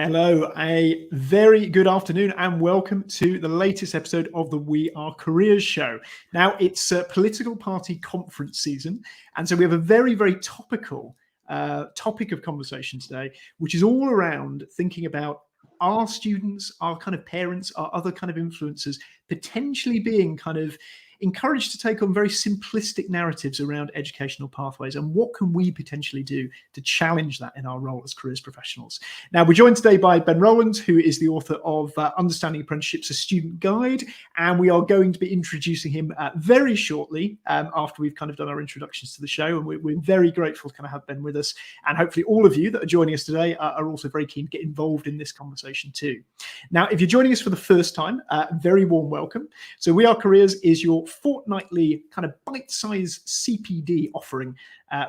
Hello, a very good afternoon and welcome to the latest episode of the We Are Careers show. Now, it's political party conference season, and so we have a very, very topical topic of conversation today, which is all around thinking about our students, our kind of parents, our other kind of influencers, potentially being kind of encouraged to take on very simplistic narratives around educational pathways, and what can we potentially do to challenge that in our role as careers professionals. Now, we're joined today by Ben Rowland, who is the author of Understanding Apprenticeships, a student guide, and we are going to be introducing him very shortly after we've kind of done our introductions to the show, and we're very grateful to kind of have Ben with us, and hopefully all of you that are joining us today are also very keen to get involved in this conversation too. Now, if you're joining us for the first time, very warm welcome. So We Are Careers is your fortnightly kind of bite-sized CPD offering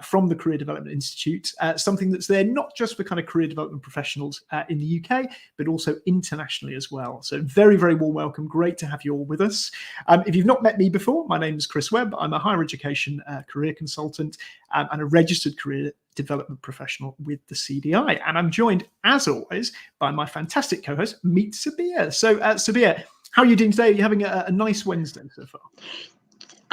from the Career Development Institute, something that's there not just for kind of career development professionals in the UK, but also internationally as well. So very, very warm welcome. Great to have you all with us. If you've not met me before, my name is Chris Webb. I'm a higher education career consultant and a registered career development professional with the CDI. And I'm joined, as always, by my fantastic co-host, Meet Sabiha. So Sabiha, how are you doing today? Are you having a nice Wednesday so far?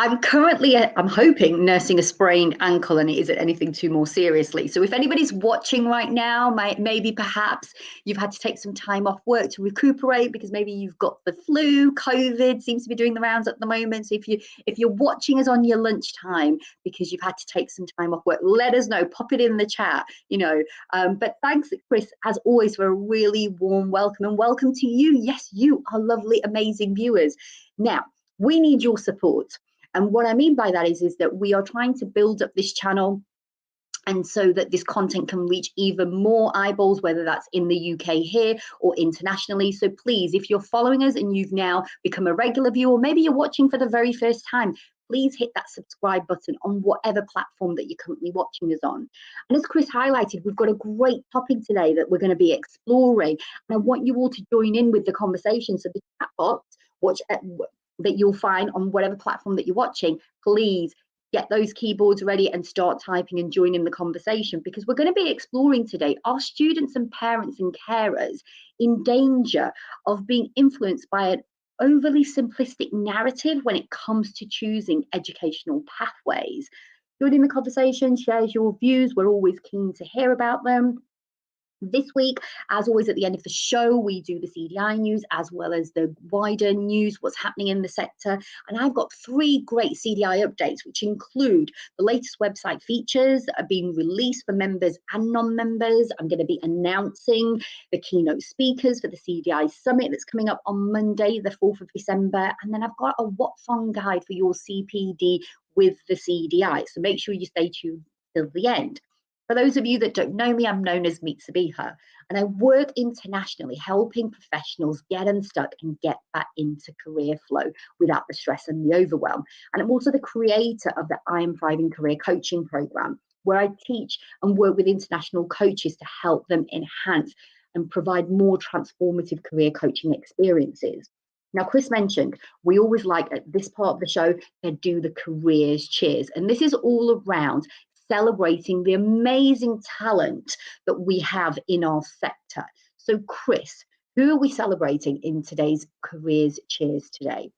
I'm currently, I'm hoping, nursing a sprained ankle, and it isn't anything too more seriously. So if anybody's watching right now, maybe perhaps you've had to take some time off work to recuperate because maybe you've got the flu, COVID seems to be doing the rounds at the moment. So if you're watching us on your lunchtime because you've had to take some time off work, let us know, pop it in the chat, But thanks, Chris, as always, for a really warm welcome, and welcome to you. Yes, you are lovely, amazing viewers. Now, we need your support. And what I mean by that is that we are trying to build up this channel, and so that this content can reach even more eyeballs, whether that's in the UK here or internationally. So please, if you're following us and you've now become a regular viewer, or maybe you're watching for the very first time, please hit that subscribe button on whatever platform that you're currently watching us on. And as Chris highlighted, we've got a great topic today that we're going to be exploring. And I want you all to join in with the conversation. So the chat box, that you'll find on whatever platform that you're watching, please get those keyboards ready and start typing and join in the conversation, because we're going to be exploring today, are students and parents and carers in danger of being influenced by an overly simplistic narrative when it comes to choosing educational pathways? Join in the conversation, share your views. We're always keen to hear about them. This week, as always, at the end of the show, we do the CDI news as well as the wider news, what's happening in the sector. And I've got 3 great CDI updates, which include the latest website features that are being released for members and non-members. I'm going to be announcing the keynote speakers for the CDI Summit that's coming up on Monday, the 4th of December. And then I've got a What's On guide for your CPD with the CDI. So make sure you stay tuned till the end. For those of you that don't know me, I'm known as Meet Sabiha, and I work internationally helping professionals get unstuck and get back into career flow without the stress and the overwhelm. And I'm also the creator of the I Am Thriving Career Coaching Program, where I teach and work with international coaches to help them enhance and provide more transformative career coaching experiences. Now, Chris mentioned, we always like at this part of the show to do the careers cheers. And this is all around celebrating the amazing talent that we have in our sector. So, Chris, who are we celebrating in today's Careers Cheers today?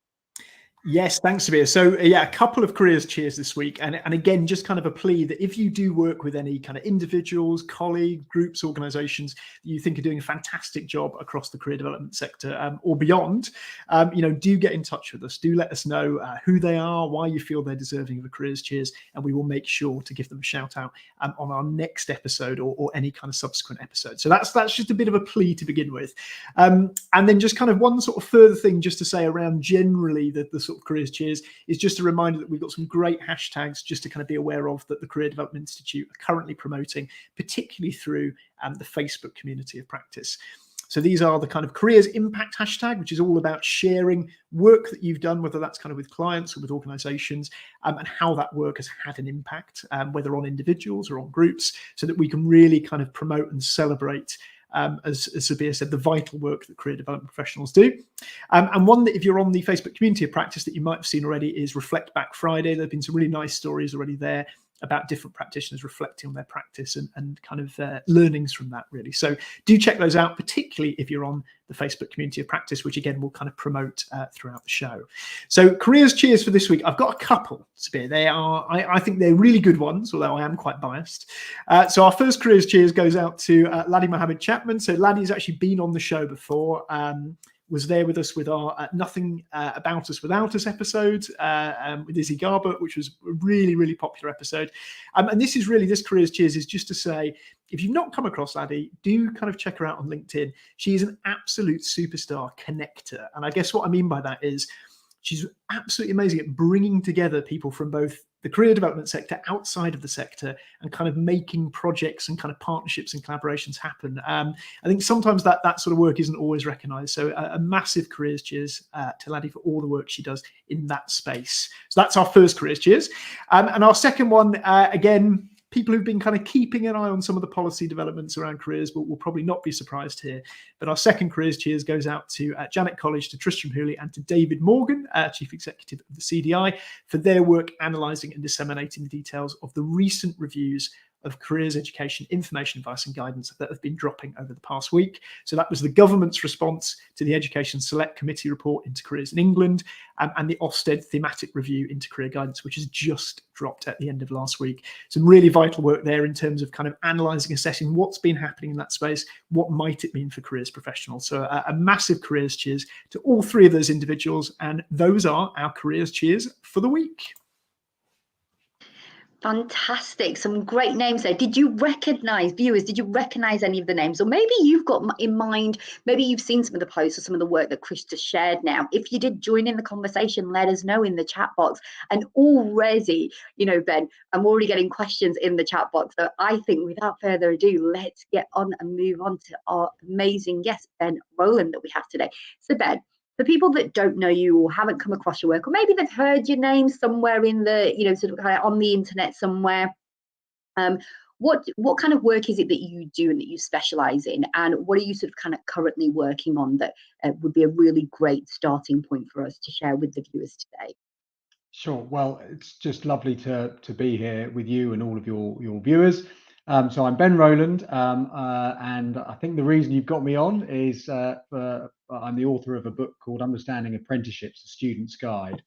Yes, thanks, Sabiha. So a couple of careers cheers this week. And again, just kind of a plea that if you do work with any kind of individuals, colleagues, groups, organizations that you think are doing a fantastic job across the career development sector or beyond, do get in touch with us. Do let us know who they are, why you feel they're deserving of a careers cheers, and we will make sure to give them a shout out on our next episode or any kind of subsequent episode. So that's just a bit of a plea to begin with. And then just kind of one sort of further thing just to say around generally the sort of careers cheers is just a reminder that we've got some great hashtags just to kind of be aware of that the Career Development Institute are currently promoting, particularly through the Facebook community of practice. So these are the kind of careers impact hashtag, which is all about sharing work that you've done, whether that's kind of with clients or with organizations, and how that work has had an impact, whether on individuals or on groups, so that we can really kind of promote and celebrate as Sabiha said, the vital work that career development professionals do. And one that if you're on the Facebook community of practice that you might have seen already is Reflect Back Friday. There have been some really nice stories already there about different practitioners reflecting on their practice and kind of learnings from that, really. So do check those out, particularly if you're on the Facebook community of practice, which again we'll kind of promote throughout the show. So careers cheers for this week. I've got a couple, Sabiha. They are, I think they're really good ones, although I am quite biased. So our first careers cheers goes out to Laddie Mohammed Chapman. So Laddie's actually been on the show before. Was there with us with our Nothing About Us Without Us episode with Izzy Garber, which was a really, really popular episode. And this Careers Cheers is just to say, if you've not come across Laddie, do kind of check her out on LinkedIn. She is an absolute superstar connector. And I guess what I mean by that is she's absolutely amazing at bringing together people from both the career development sector, outside of the sector, and kind of making projects and kind of partnerships and collaborations happen. I think sometimes that sort of work isn't always recognised. So a massive careers cheers to Laddie for all the work she does in that space. So that's our first careers cheers. And our second one, again, people who've been kind of keeping an eye on some of the policy developments around careers will probably not be surprised here. But our second careers cheers goes out to Janet College, to Tristram Hooley, and to David Morgan, Chief Executive of the CDI, for their work analysing and disseminating the details of the recent reviews of careers education, information, advice and guidance that have been dropping over the past week. So that was the government's response to the Education Select Committee report into careers in England, and the Ofsted thematic review into career guidance, which has just dropped at the end of last week. Some really vital work there in terms of kind of analysing, assessing what's been happening in that space, what might it mean for careers professionals. So a massive careers cheers to all three of those individuals, and those are our careers cheers for the week. Fantastic. Some great names there. Did you recognize, viewers, did you recognize any of the names? Or maybe you've got in mind, maybe you've seen some of the posts or some of the work that Chris just shared now. If you did, join in the conversation, let us know in the chat box. And already, you know, Ben, I'm already getting questions in the chat box. So I think without further ado, let's get on and move on to our amazing guest, Ben Rowland, that we have today. So Ben, for people that don't know you or haven't come across your work, or maybe they've heard your name somewhere in the, you know, sort of kind of on the internet somewhere, what kind of work is it that you do and that you specialize in, and what are you sort of kind of currently working on that would be a really great starting point for us to share with the viewers today? Sure. Well, it's just lovely to be here with you and all of your viewers. So I'm Ben Rowland, and I think the reason you've got me on is I'm the author of a book called Understanding Apprenticeships, A Student's Guide.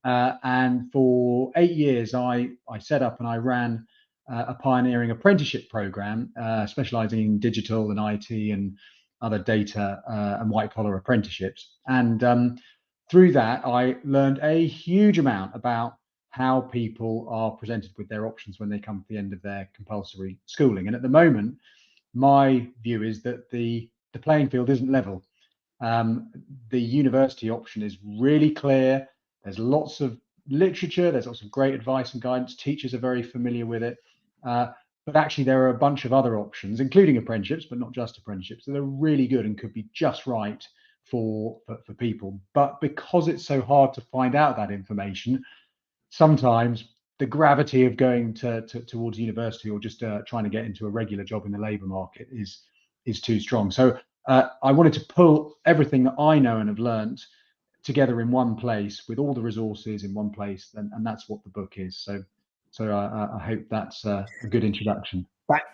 And for 8 years, I set up and I ran a pioneering apprenticeship program, specializing in digital and IT and other data and white-collar apprenticeships. And through that, I learned a huge amount about how people are presented with their options when they come to the end of their compulsory schooling. And at the moment, my view is that the playing field isn't level. The university option is really clear. There's lots of literature, there's lots of great advice and guidance. Teachers are very familiar with it. But actually, there are a bunch of other options, including apprenticeships, but not just apprenticeships, that are really good and could be just right for people. But because it's so hard to find out that information, sometimes the gravity of going towards university or just trying to get into a regular job in the labour market is too strong. So I wanted to pull everything that I know and have learnt together in one place with all the resources in one place, and that's what the book is. So I hope that's a good introduction.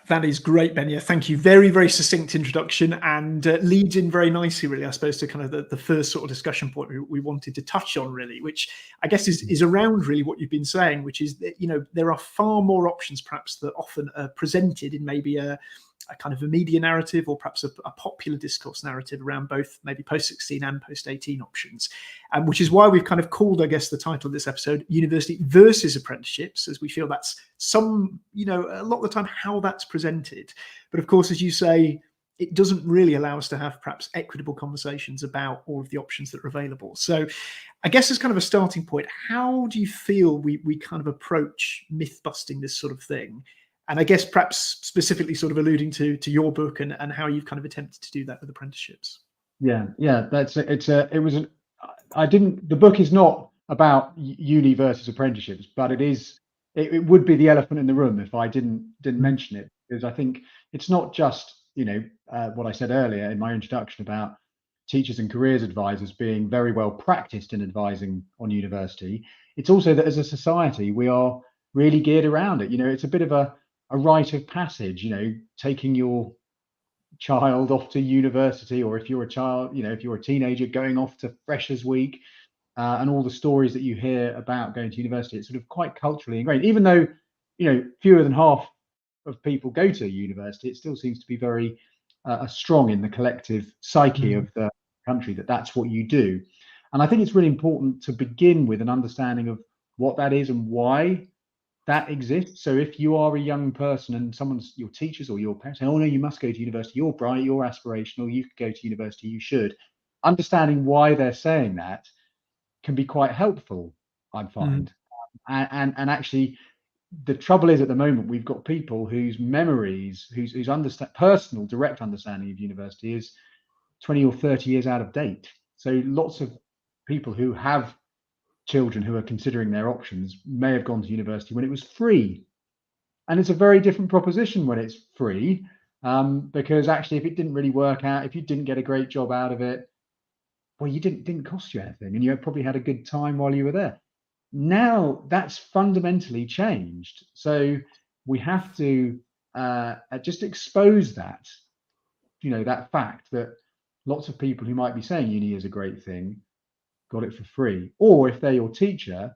That is great, Ben. Yeah, thank you. Very, very succinct introduction, and leads in very nicely, really, I suppose, to kind of the first sort of discussion point we wanted to touch on, really, which I guess is around really what you've been saying, which is that, you know, there are far more options perhaps that often are presented in maybe a kind of a media narrative or perhaps a popular discourse narrative around both maybe post-16 and post-18 options, which is why we've kind of called, I guess, the title of this episode University Versus Apprenticeships, as we feel that's some, you know, a lot of the time how that's presented. But of course, as you say, it doesn't really allow us to have perhaps equitable conversations about all of the options that are available. So I guess as kind of a starting point, how do you feel we kind of approach myth busting this sort of thing? And I guess perhaps specifically sort of alluding to your book and how you've kind of attempted to do that with apprenticeships. Yeah, the book is not about uni versus apprenticeships, but it would be the elephant in the room if I didn't mention it, because I think it's not just, you know, what I said earlier in my introduction about teachers and careers advisors being very well practiced in advising on university. It's also that as a society, we are really geared around it. It's a bit of a rite of passage, taking your child off to university, or if you're a child, if you're a teenager, going off to Freshers Week, and all the stories that you hear about going to university. It's sort of quite culturally ingrained, even though fewer than half of people go to university. It still seems to be very strong in the collective psyche of the country that that's what you do. And I think it's really important to begin with an understanding of what that is and why that exists. So if you are a young person and your teachers or your parents say, oh no, you must go to university, you're bright, you're aspirational, you could go to university, you should, understanding why they're saying that can be quite helpful, I find. And actually, the trouble is, at the moment, we've got people whose memories, whose personal direct understanding of university is 20 or 30 years out of date. So lots of people who have children who are considering their options may have gone to university when it was free. And it's a very different proposition when it's free, because actually, if it didn't really work out, if you didn't get a great job out of it, well, you didn't cost you anything, and you probably had a good time while you were there. Now that's fundamentally changed. So we have to just expose that, that fact that lots of people who might be saying uni is a great thing got it for free. Or if they're your teacher,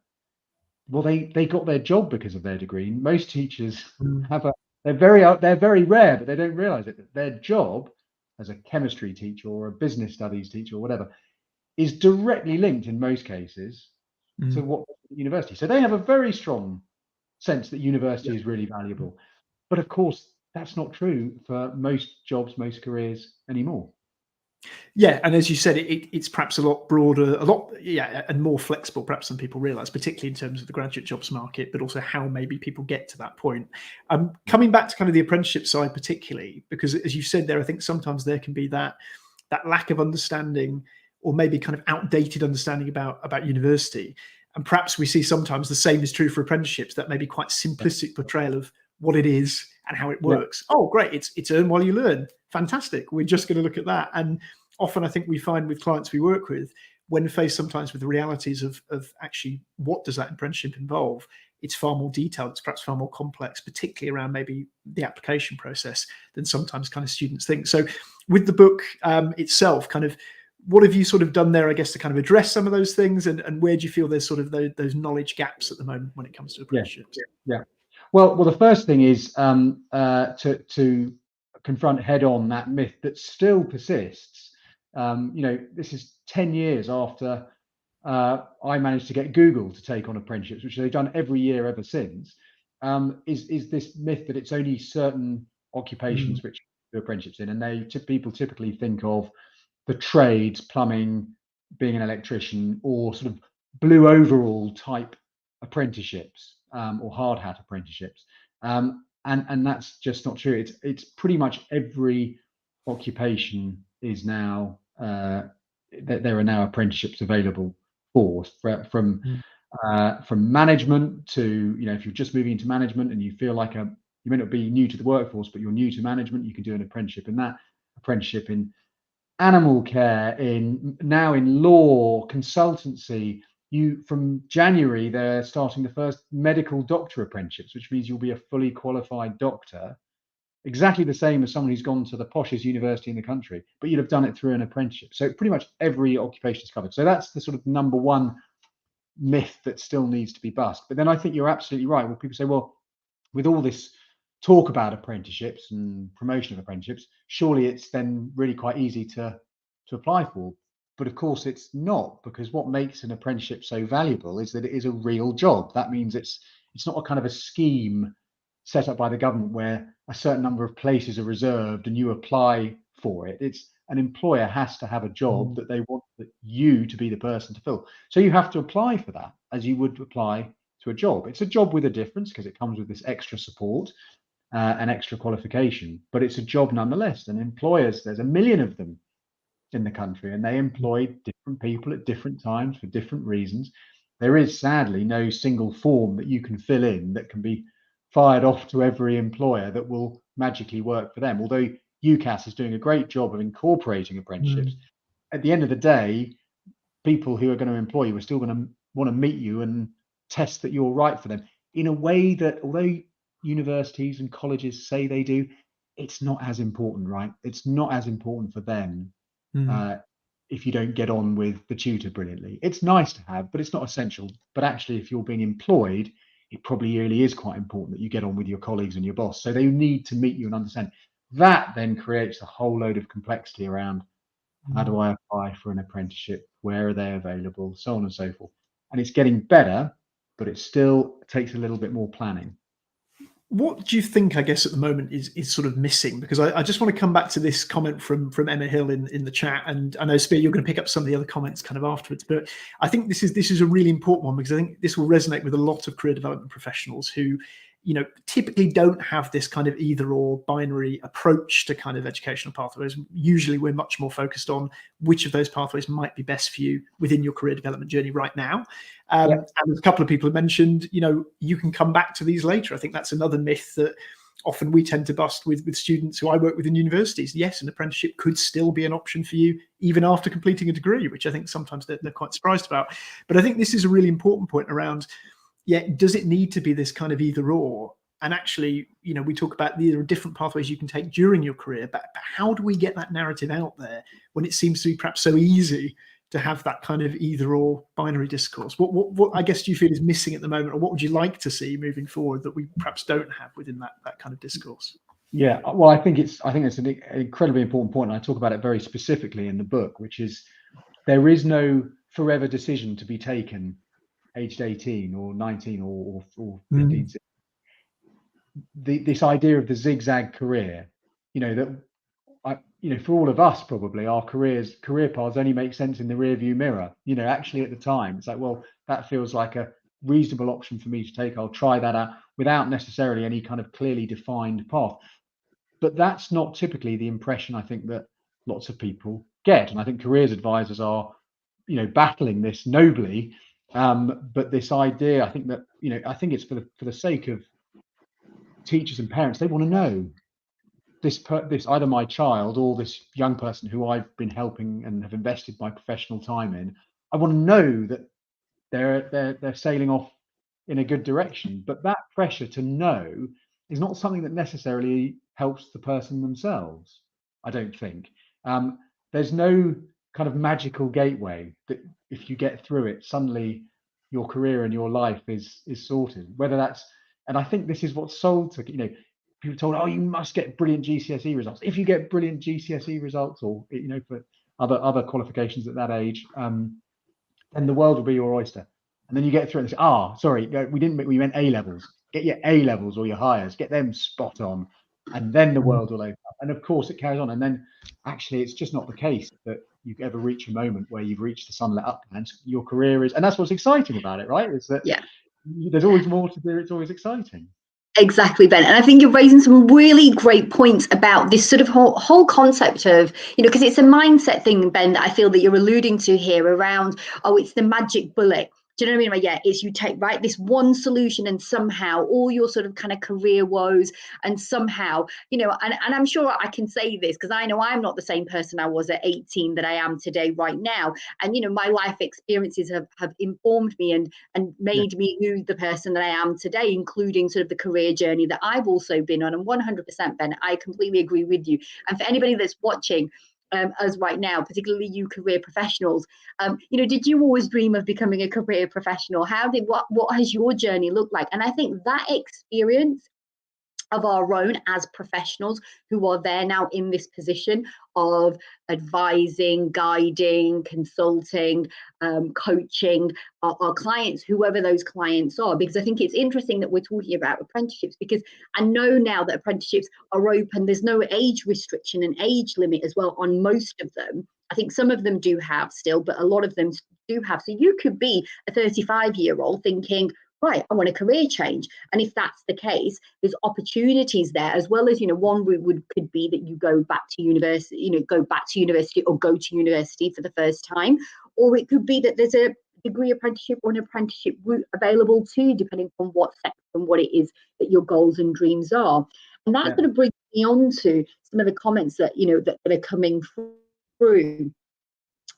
well, they got their job because of their degree. Most teachers they're very rare, but they don't realize it, that their job as a chemistry teacher or a business studies teacher or whatever is directly linked in most cases to what university. So they have a very strong sense that university is really valuable. But of course, that's not true for most jobs, most careers anymore. Yeah, and as you said, it's perhaps a lot broader, and more flexible, perhaps than people realise, particularly in terms of the graduate jobs market, but also how maybe people get to that point. Coming back to kind of the apprenticeship side, particularly, because as you said there, I think sometimes there can be that lack of understanding, or maybe kind of outdated understanding about university. And perhaps we see sometimes the same is true for apprenticeships, that maybe quite simplistic portrayal of what it is and how it works. Oh, great, it's earn while you learn. Fantastic. We're just going to look at that. And often I think we find with clients we work with, when faced sometimes with the realities of actually what does that apprenticeship involve, it's far more detailed, it's perhaps far more complex, particularly around maybe the application process, than sometimes kind of students think. So with the book itself, kind of what have you sort of done there, I guess, to kind of address some of those things, and where do you feel there's sort of those knowledge gaps at the moment when it comes to apprenticeships? Yeah. Well, the first thing is to confront head on that myth that still persists. This is 10 years after I managed to get Google to take on apprenticeships, which they've done every year ever since. Is this myth that it's only certain occupations which do apprenticeships in, and people typically think of the trades, plumbing, being an electrician, or sort of blue overall type apprenticeships, or hard hat apprenticeships, and that's just not true. It's pretty much every occupation is now there are now apprenticeships available from management to, if you're just moving into management and you feel like you may not be new to the workforce, but you're new to management, you can do an apprenticeship in that. Apprenticeship in animal care, now in law, consultancy. From January, they're starting the first medical doctor apprenticeships, which means you'll be a fully qualified doctor, exactly the same as someone who's gone to the poshest university in the country, but you'd have done it through an apprenticeship. So pretty much every occupation is covered. So that's the sort of number one myth that still needs to be bust. But then I think you're absolutely right. Well, people say, well, with all this talk about apprenticeships and promotion of apprenticeships, surely it's then really quite easy to apply for. But of course it's not, because what makes an apprenticeship so valuable is that it is a real job. That means it's not a kind of a scheme set up by the government where a certain number of places are reserved and you apply for it. It's an employer has to have a job that they want you to be the person to fill. So you have to apply for that as you would apply to a job. It's a job with a difference because it comes with this extra support and extra qualification, but it's a job nonetheless. And employers, there's a million of them in the country, and they employ different people at different times for different reasons. There is sadly no single form that you can fill in that can be fired off to every employer that will magically work for them. Although UCAS is doing a great job of incorporating apprenticeships, at the end of the day, people who are going to employ you are still going to want to meet you and test that you're right for them. in a way that, although universities and colleges say they do, it's not as important, right? It's not as important for them if you don't get on with the tutor brilliantly. It's nice to have, but it's not essential. But actually, if you're being employed, it probably really is quite important that you get on with your colleagues and your boss. So they need to meet you and understand. That then creates a whole load of complexity around how do I apply for an apprenticeship? Where are they available? So on and so forth. And it's getting better, but it still takes a little bit more planning. What do you think, I guess, at the moment is sort of missing? Because I just want to come back to this comment from Emma Hill in the chat, and I know, Sabiha, you're going to pick up some of the other comments kind of afterwards. But I think this is a really important one, because I think this will resonate with a lot of career development professionals who, you know, typically don't have this kind of either or binary approach to kind of educational pathways. Usually we're much more focused on which of those pathways might be best for you within your career development journey right now. And a couple of people have mentioned, you know, you can come back to these later. I think that's another myth that often we tend to bust with students who I work with in universities. Yes, an apprenticeship could still be an option for you even after completing a degree, which I think sometimes they're quite surprised about. But I think this is a really important point around, does it need to be this kind of either or? And actually, you know, we talk about there are different pathways you can take during your career, but how do we get that narrative out there when it seems to be perhaps so easy to have that kind of either or binary discourse? What I guess do you feel is missing at the moment, or what would you like to see moving forward that we perhaps don't have within that kind of discourse? Yeah, well, I think it's an incredibly important point, and I talk about it very specifically in the book, which is there is no forever decision to be taken aged 18 or 19 or 15. This idea of the zigzag career, you know, that for all of us, probably our career paths only make sense in the rear view mirror. You know, actually at the time, it's like, well, that feels like a reasonable option for me to take. I'll try that out without necessarily any kind of clearly defined path. But that's not typically the impression I think that lots of people get. And I think careers advisors are, you know, battling this nobly. But this idea, I think that, you know, I think it's for the sake of teachers and parents. They want to know this either my child or this young person who I've been helping and have invested my professional time in. I want to know that they're sailing off in a good direction. But that pressure to know is not something that necessarily helps the person themselves, I don't think. There's no kind of magical gateway that if you get through it, suddenly your career and your life is sorted. Whether that's, and I think this is what's sold to, you know, people told, oh, you must get brilliant GCSE results. If you get brilliant GCSE results, or, you know, for other qualifications at that age, then the world will be your oyster. And then you get through it and say, sorry, we meant A levels. Get your A levels or your higher, get them spot on, and then the world will open up. And of course it carries on. And then actually it's just not the case that you ever reach a moment where you've reached the sunlit uplands. Your career is, and that's what's exciting about it, right? Is that there's always more to do. It's always exciting. Exactly, Ben. And I think you're raising some really great points about this sort of whole concept of, you know, because it's a mindset thing, Ben, that I feel that you're alluding to here around, oh, it's the magic bullet. Do you know what I mean? Yeah, it's you take this one solution and somehow all your sort of kind of career woes and somehow, you know, and I'm sure I can say this because I know I'm not the same person I was at 18 that I am today right now. And, you know, my life experiences have informed me and made me who the person that I am today, including sort of the career journey that I've also been on. And 100%, Ben, I completely agree with you. And for anybody that's watching, us right now, particularly you career professionals, you know, did you always dream of becoming a career professional? What has your journey looked like? And I think that experience of our own as professionals who are there now in this position of advising, guiding, consulting, coaching our clients, whoever those clients are, because I think it's interesting that we're talking about apprenticeships, because I know now that apprenticeships are open. There's no age restriction and age limit as well on most of them. I think some of them do have still, but a lot of them do have. So you could be a 35-year-old thinking, right, I want a career change. And if that's the case, there's opportunities there, as well as, you know, one route could be that you go back to university, you know, go to university for the first time. Or it could be that there's a degree apprenticeship or an apprenticeship route available too, depending on what sector and what it is that your goals and dreams are. And that sort of brings me on to some of the comments that, you know, that are coming through.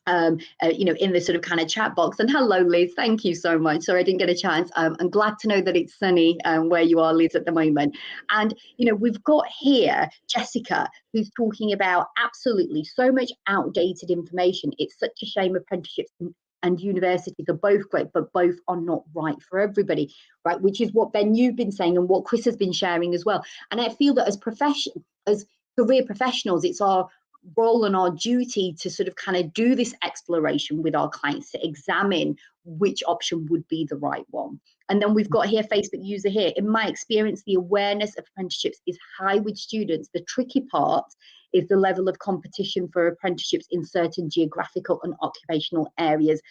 in the sort of kind of chat box. And hello, Liz. Thank you so much. Sorry, I didn't get a chance. I'm glad to know that it's sunny where you are, Liz, at the moment. And, we've got here Jessica, who's talking about absolutely so much outdated information. It's such a shame apprenticeships and universities are both great, but both are not right for everybody, right? Which is what, Ben, you've been saying and what Chris has been sharing as well. And I feel that as career professionals, it's our role and our duty to sort of kind of do this exploration with our clients to examine which option would be the right one. And then we've got here Facebook user here. In my experience, the awareness of apprenticeships is high with students. The tricky part is the level of competition for apprenticeships in certain geographical and occupational areas.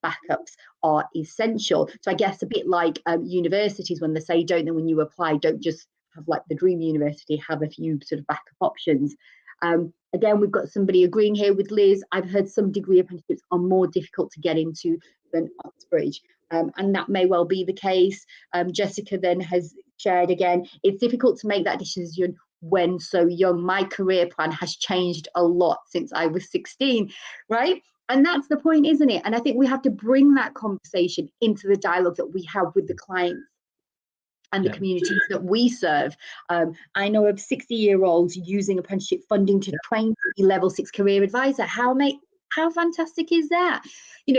Backups are essential. So I guess a bit like universities, when they say, don't know when you apply, don't just have like the dream university, have a few sort of backup options. Again, we've got somebody agreeing here with Liz. I've heard some degree apprenticeships are more difficult to get into than Oxbridge, and that may well be the case. Jessica then has shared again, it's difficult to make that decision when so young. My career plan has changed a lot since I was 16, right? And that's the point, isn't it? And I think we have to bring that conversation into the dialogue that we have with the clients and the communities that we serve. I know of 60-year-olds using apprenticeship funding to train to be level 6 career advisor. How fantastic is that?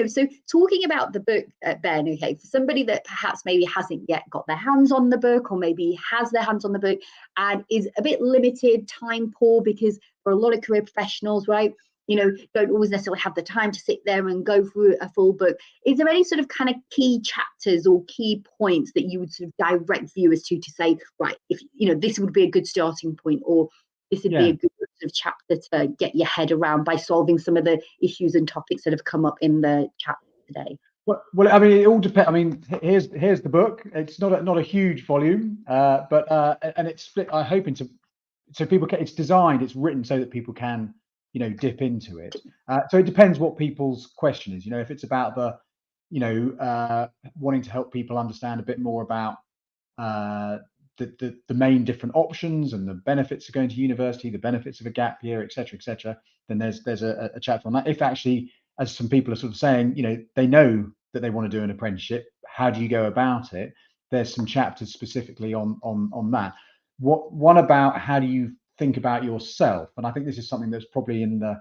So talking about the book, Ben, okay, for somebody that perhaps maybe hasn't yet got their hands on the book, or maybe has their hands on the book and is a bit limited, time poor, because for a lot of career professionals, right, don't always necessarily have the time to sit there and go through a full book. Is there any sort of kind of key chapters or key points that you would sort of direct viewers to say, right, if this would be a good starting point, or this would be a good sort of chapter to get your head around by solving some of the issues and topics that have come up in the chat today? Well, I mean, it all depends. I mean, here's the book. It's not a huge volume, but and it's split. I hope into so people can. It's designed. It's written so that people can dip into it. So it depends what people's question is. If it's about the wanting to help people understand a bit more about the main different options and the benefits of going to university, the benefits of a gap year, etc., then there's a chapter on that. If actually, as some people are sort of saying, they know that they want to do an apprenticeship, how do you go about it? There's some chapters specifically on that. One about how do you think about yourself, and I think this is something that's probably in the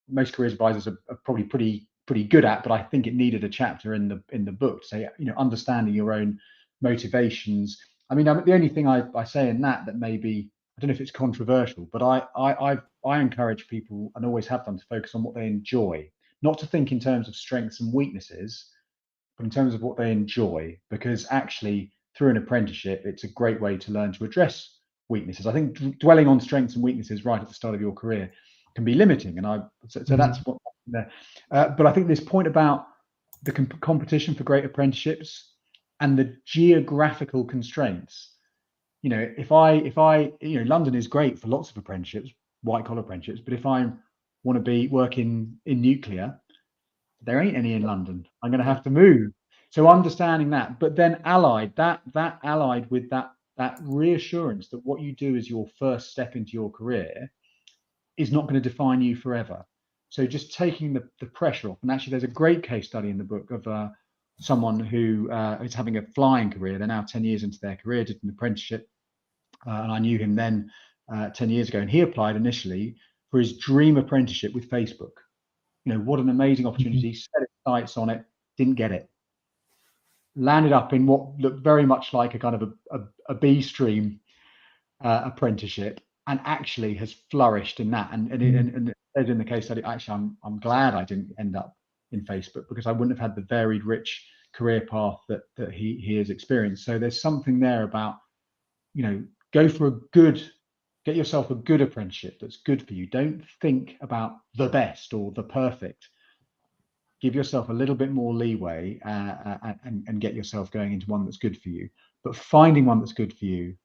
most careers advisors are probably pretty good at, but I think it needed a chapter in the book to say, understanding your own motivations. I mean, the only thing I say in that maybe, I don't know if it's controversial, but I encourage people, and always have done, to focus on what they enjoy, not to think in terms of strengths and weaknesses, but in terms of what they enjoy, because actually through an apprenticeship, it's a great way to learn to address weaknesses. I think dwelling on strengths and weaknesses right at the start of your career can be limiting, and so that's what there. But I think this point about the competition for great apprenticeships and the geographical constraints. If I London is great for lots of apprenticeships, white collar apprenticeships, but if I want to be working in nuclear, there ain't any in London. I'm going to have to move. So understanding that, but then allied with that reassurance that what you do as your first step into your career is not going to define you forever. So just taking the pressure off. And actually, there's a great case study in the book of someone who is having a flying career. They're now 10 years into their career, did an apprenticeship. And I knew him then 10 years ago. And he applied initially for his dream apprenticeship with Facebook. What an amazing opportunity. Set his sights on it, didn't get it. Landed up in what looked very much like a kind of a B stream apprenticeship, and actually has flourished in that. And it says in the case study, actually, I'm glad I didn't end up in Facebook, because I wouldn't have had the varied, rich career path that he has experienced. So there's something there about, get yourself a good apprenticeship that's good for you. Don't think about the best or the perfect. Give yourself a little bit more leeway and get yourself going into one that's good for you. But finding one that's good for you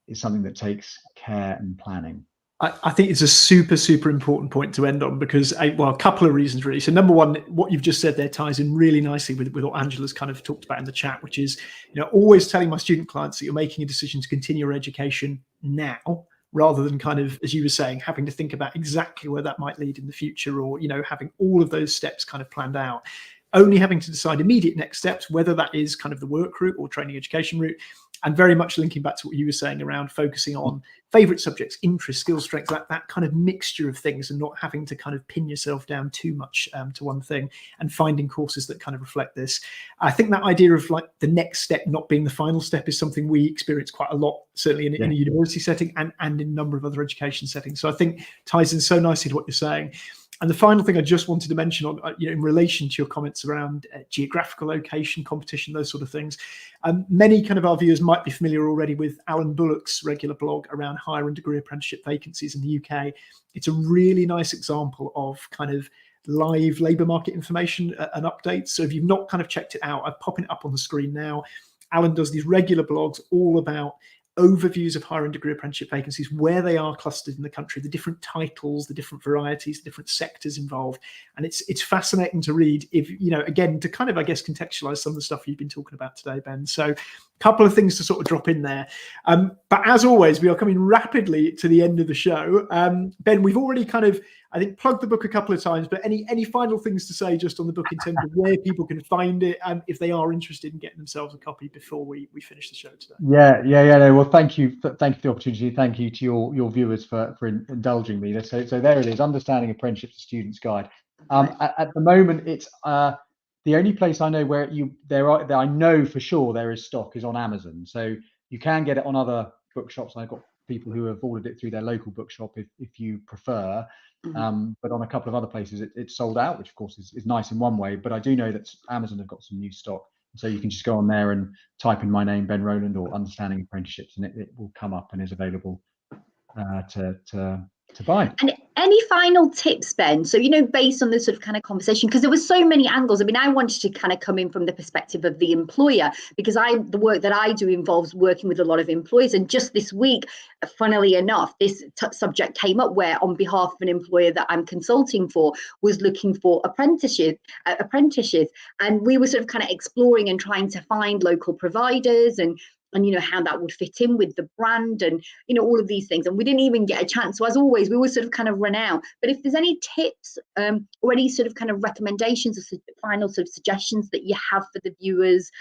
is something that takes care and planning. I think it's a super, super important point to end on, because, a couple of reasons, really. So number one, what you've just said there ties in really nicely with what Angela's kind of talked about in the chat, which is, always telling my student clients that you're making a decision to continue your education now rather than kind of, as you were saying, having to think about exactly where that might lead in the future, or, you know, having all of those steps kind of planned out. Only having to decide immediate next steps, whether that is kind of the work route or training education route, and very much linking back to what you were saying around focusing on favorite subjects, interests, skills, strengths, that kind of mixture of things, and not having to kind of pin yourself down too much to one thing, and finding courses that kind of reflect this. I think that idea of like the next step not being the final step is something we experience quite a lot, certainly in a university setting and in a number of other education settings. So I think ties in so nicely to what you're saying. And the final thing I just wanted to mention on, you know, in relation to your comments around geographical location, competition, those sort of things, many kind of our viewers might be familiar already with Alan Bullock's regular blog around higher and degree apprenticeship vacancies in the UK. It's a really nice example of kind of live labour market information and updates. So if you've not kind of checked it out, I'm popping it up on the screen now. Alan does these regular blogs all about overviews of higher and degree apprenticeship vacancies, where they are clustered in the country, the different titles, the different varieties, the different sectors involved. And it's fascinating to read, if, you know, again, to kind of, I guess, contextualize some of the stuff you've been talking about today, Ben. So a couple of things to sort of drop in there. But as always, we are coming rapidly to the end of the show. Ben, we've already kind of, I think, plugged the book a couple of times, but any final things to say just on the book in terms of where people can find it, and if they are interested in getting themselves a copy before we finish the show today? No, well, thank you for the opportunity. Thank you to your viewers for indulging me. So there it is, Understanding Apprenticeships, a Student's Guide. At the moment, it's the only place I know where I know for sure there is stock is on Amazon. So you can get it on other bookshops. I've got people who have ordered it through their local bookshop if you prefer. But on a couple of other places it's sold out, which of course is nice in one way. But I do know that Amazon have got some new stock, so you can just go on there and type in my name, Ben Rowland, or Understanding Apprenticeships, and it will come up and is available to buy. And any final tips, Ben? So, you know, based on this sort of kind of conversation, because there were so many angles. I mean, I wanted to kind of come in from the perspective of the employer, because the work that I do involves working with a lot of employers. And just this week, funnily enough, this subject came up where, on behalf of an employer that I'm consulting for, was looking for apprentices. And we were sort of kind of exploring and trying to find local providers and you know, how that would fit in with the brand and, you know, all of these things. And we didn't even get a chance. So as always, we always sort of kind of run out. But if there's any tips or any sort of kind of recommendations or final sort of suggestions that you have for the viewers,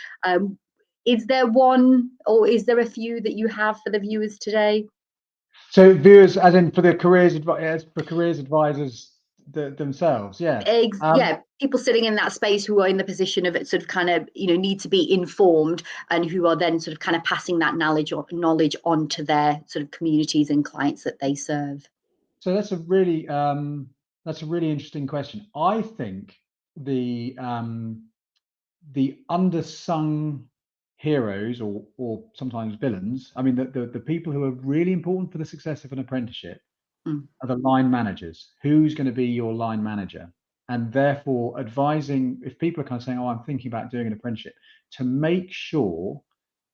is there one or is there a few that you have for the viewers today? So viewers, as in for the careers advisors themselves, people sitting in that space who are in the position of it, sort of kind of, you know, need to be informed, and who are then sort of kind of passing that knowledge on to their sort of communities and clients that they serve. So that's a really interesting question. I think the unsung heroes or sometimes villains, I mean the people who are really important for the success of an apprenticeship are the line managers. Who's going to be your line manager? And therefore advising, if people are kind of saying, oh, I'm thinking about doing an apprenticeship, to make sure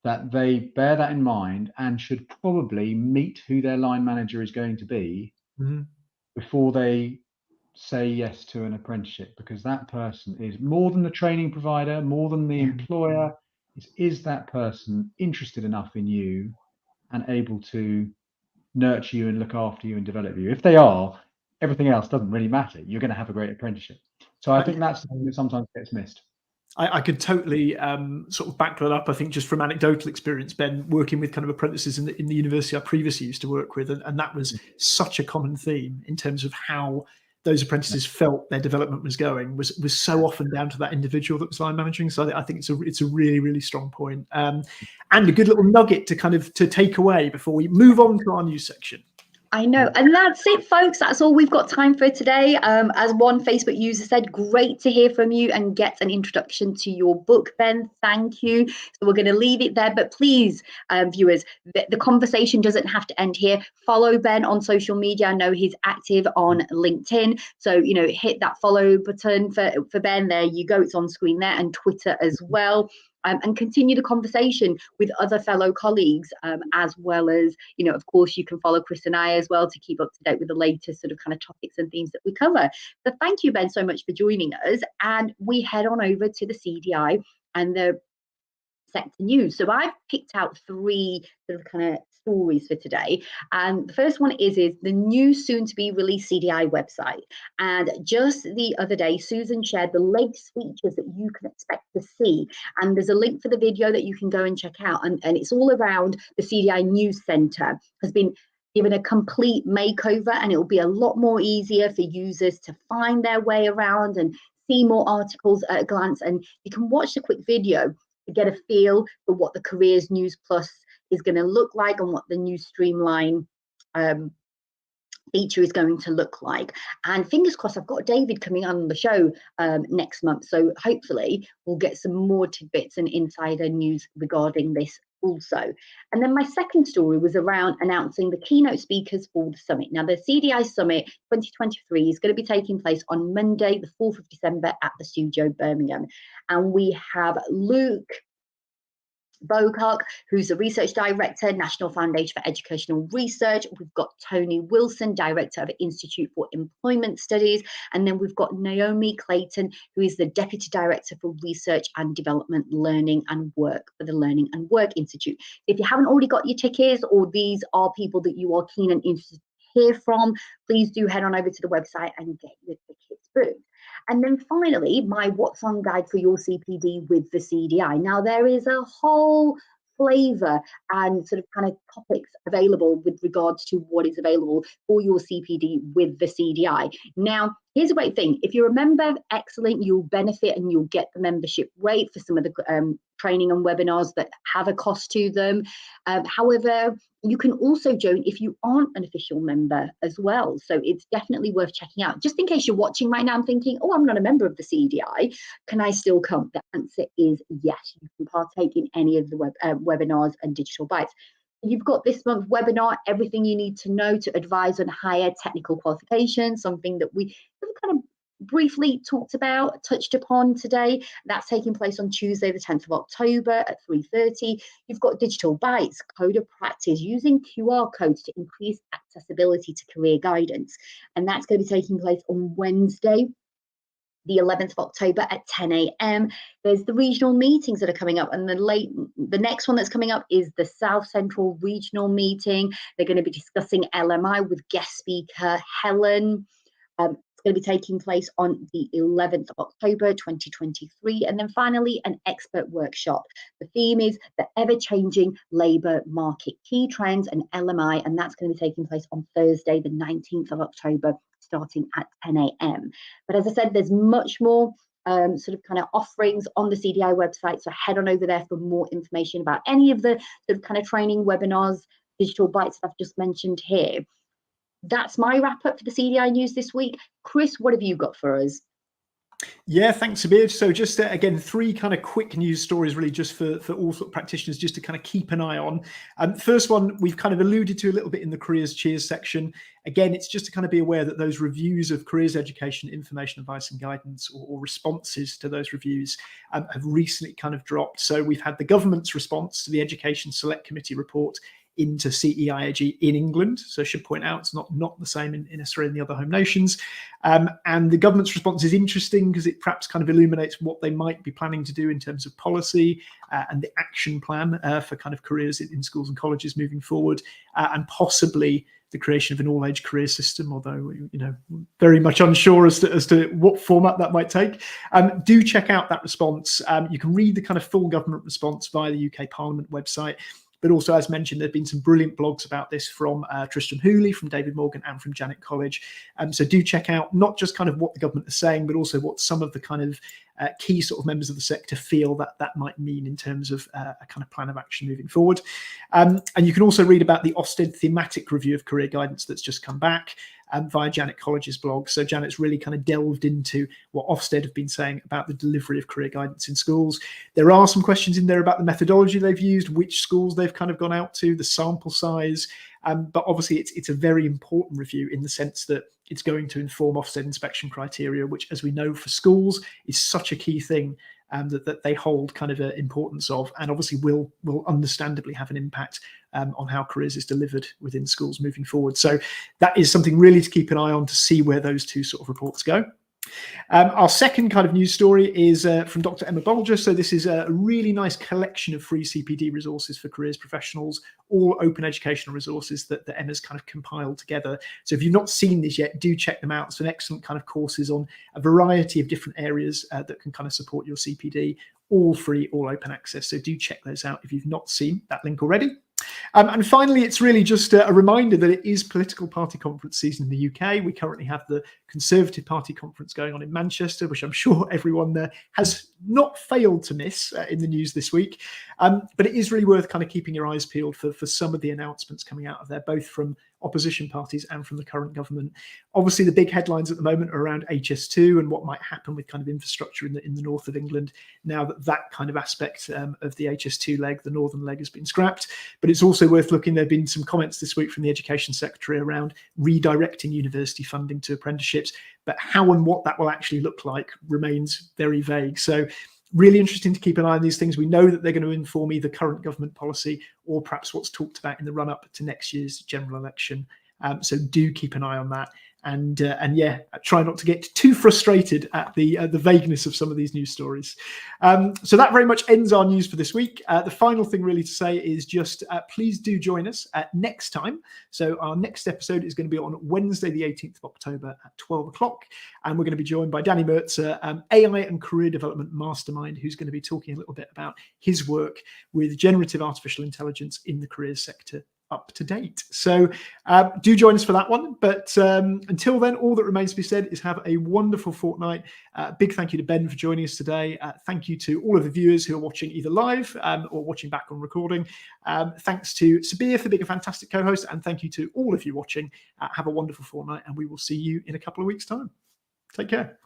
that they bear that in mind and should probably meet who their line manager is going to be before they say yes to an apprenticeship, because that person is more than the training provider, more than the employer. Is that person interested enough in you and able to nurture you and look after you and develop you? If they are, everything else doesn't really matter. You're going to have a great apprenticeship. So I think that's the thing that sometimes gets missed. I could totally sort of back that up. I think just from anecdotal experience, Ben, working with kind of apprentices in the university I previously used to work with, and that was such a common theme in terms of how those apprentices felt their development was going, was so often down to that individual that was line managing. So I think it's a really, really strong point, and a good little nugget to take away before we move on to our news section. I know. And that's it, folks. That's all we've got time for today. As one Facebook user said, great to hear from you and get an introduction to your book, Ben. Thank you. So we're going to leave it there. But please, viewers, the conversation doesn't have to end here. Follow Ben on social media. I know he's active on LinkedIn. So, you know, hit that follow button for Ben. There you go. It's on screen there, and Twitter as well. And continue the conversation with other fellow colleagues, as well as, you know, of course, you can follow Chris and I as well to keep up to date with the latest sort of kind of topics and themes that we cover. So thank you, Ben, so much for joining us. And we head on over to the CDI and the sector news. So I've picked out 3 sort of kind of stories for today. And the first one is the new soon to be released CDI website. And just the other day, Susan shared the latest features that you can expect to see. And there's a link for the video that you can go and check out. And it's all around the CDI News Centre has been given a complete makeover, and it will be a lot more easier for users to find their way around and see more articles at a glance. And you can watch the quick video to get a feel for what the Careers News Plus is going to look like and what the new streamline feature is going to look like. And fingers crossed, I've got David coming on the show next month, so hopefully we'll get some more tidbits and insider news regarding this also. And then my second story was around announcing the keynote speakers for the summit. Now, the CDI Summit 2023 is going to be taking place on Monday, the 4th of December at the Studio, Birmingham. And we have Luke Bocock, who's the Research Director, National Foundation for Educational Research. We've got Tony Wilson, Director of Institute for Employment Studies. And then we've got Naomi Clayton, who is the Deputy Director for Research and Development, Learning and Work for the Learning and Work Institute. If you haven't already got your tickets, or these are people that you are keen and interested to hear from, please do head on over to the website and get your tickets booked. And then finally, my What's On guide for your CPD with the CDI. Now, there is a whole flavour and sort of kind of topics available with regards to what is available for your CPD with the CDI. Now, here's a great thing. If you're a member, excellent, you'll benefit and you'll get the membership rate for some of the training and webinars that have a cost to them. However, you can also join if you aren't an official member as well. So it's definitely worth checking out. Just in case you're watching right now and thinking, oh, I'm not a member of the CDI, can I still come? The answer is yes. You can partake in any of the webinars and digital bites. You've got this month's webinar, Everything You Need to Know to Advise on Higher Technical Qualifications, something that we kind of briefly touched upon today. That's taking place on Tuesday, the 10th of October at 3:30. You've got Digital Bites, Code of Practice, using QR codes to increase accessibility to career guidance. And that's going to be taking place on Wednesday, the 11th of October at 10 a.m. There's the regional meetings that are coming up, and the next one that's coming up is the South Central Regional Meeting. They're going to be discussing LMI with guest speaker Helen. It's going to be taking place on the 11th of October 2023. And then finally, an expert workshop. The theme is the ever-changing labour market key trends and LMI, and that's going to be taking place on Thursday, the 19th of October, starting at 10 a.m. But as I said, there's much more sort of kind of offerings on the CDI website, so head on over there for more information about any of the sort of kind of training webinars, digital bites that I've just mentioned here. That's my wrap up for the CDI news this week. Chris, what have you got for us? Yeah, thanks, Sabiha. So just again, 3 kind of quick news stories really just for all sort of practitioners just to kind of keep an eye on. First one, we've kind of alluded to a little bit in the careers cheers section. Again, it's just to kind of be aware that those reviews of careers education, information, advice and guidance, or responses to those reviews have recently kind of dropped. So we've had the government's response to the Education Select Committee report into CEIAG in England. So I should point out it's not the same in Australia and the other home nations. And the government's response is interesting because it perhaps kind of illuminates what they might be planning to do in terms of policy and the action plan for kind of careers in schools and colleges moving forward, and possibly the creation of an all-age career system, although, you know, very much unsure as to what format that might take. Do check out that response. You can read the kind of full government response via the UK Parliament website. But also, as mentioned, there have been some brilliant blogs about this from Tristan Hooley, from David Morgan, and from Janet College. So do check out not just kind of what the government is saying, but also what some of the kind of key sort of members of the sector feel that might mean in terms of a kind of plan of action moving forward. And you can also read about the Ofsted thematic review of career guidance that's just come back via Janet College's blog. So Janet's really kind of delved into what Ofsted have been saying about the delivery of career guidance in schools. There are some questions in there about the methodology they've used, which schools they've kind of gone out to, the sample size. But obviously it's a very important review in the sense that it's going to inform Ofsted inspection criteria, which, as we know, for schools is such a key thing that they hold kind of an importance of, and obviously will understandably have an impact on how careers is delivered within schools moving forward. So that is something really to keep an eye on to see where those 2 sort of reports go. Our second kind of news story is from Dr. Emma Bolger. So this is a really nice collection of free CPD resources for careers professionals, all open educational resources that Emma's kind of compiled together. So if you've not seen this yet, do check them out. It's an excellent kind of courses on a variety of different areas that can kind of support your CPD, all free, all open access. So do check those out if you've not seen that link already. And finally, it's really just a reminder that it is political party conference season in the UK. We currently have the Conservative Party conference going on in Manchester, which I'm sure everyone there has not failed to miss in the news this week. But it is really worth kind of keeping your eyes peeled for some of the announcements coming out of there, both from opposition parties and from the current government. Obviously, the big headlines at the moment are around HS2 and what might happen with kind of infrastructure in the north of England now that kind of aspect of the HS2 leg, the northern leg, has been scrapped. But it's also worth looking. There have been some comments this week from the Education Secretary around redirecting university funding to apprenticeships, but how and what that will actually look like remains very vague. So really interesting to keep an eye on these things. We know that they're going to inform either current government policy or perhaps what's talked about in the run-up to next year's general election. So do keep an eye on that. And yeah, try not to get too frustrated at the vagueness of some of these news stories. So that very much ends our news for this week. The final thing really to say is just please do join us next time. So our next episode is going to be on Wednesday, the 18th of October at 12 o'clock. And we're going to be joined by Danny Mertzer, AI and Career Development Mastermind, who's going to be talking a little bit about his work with generative artificial intelligence in the careers sector up to date. So do join us for that one. But until then, all that remains to be said is have a wonderful fortnight. Big thank you to Ben for joining us today. Thank you to all of the viewers who are watching either live or watching back on recording. Thanks to Sabiha for being a fantastic co-host. And thank you to all of you watching. Have a wonderful fortnight, and we will see you in a couple of weeks' time. Take care.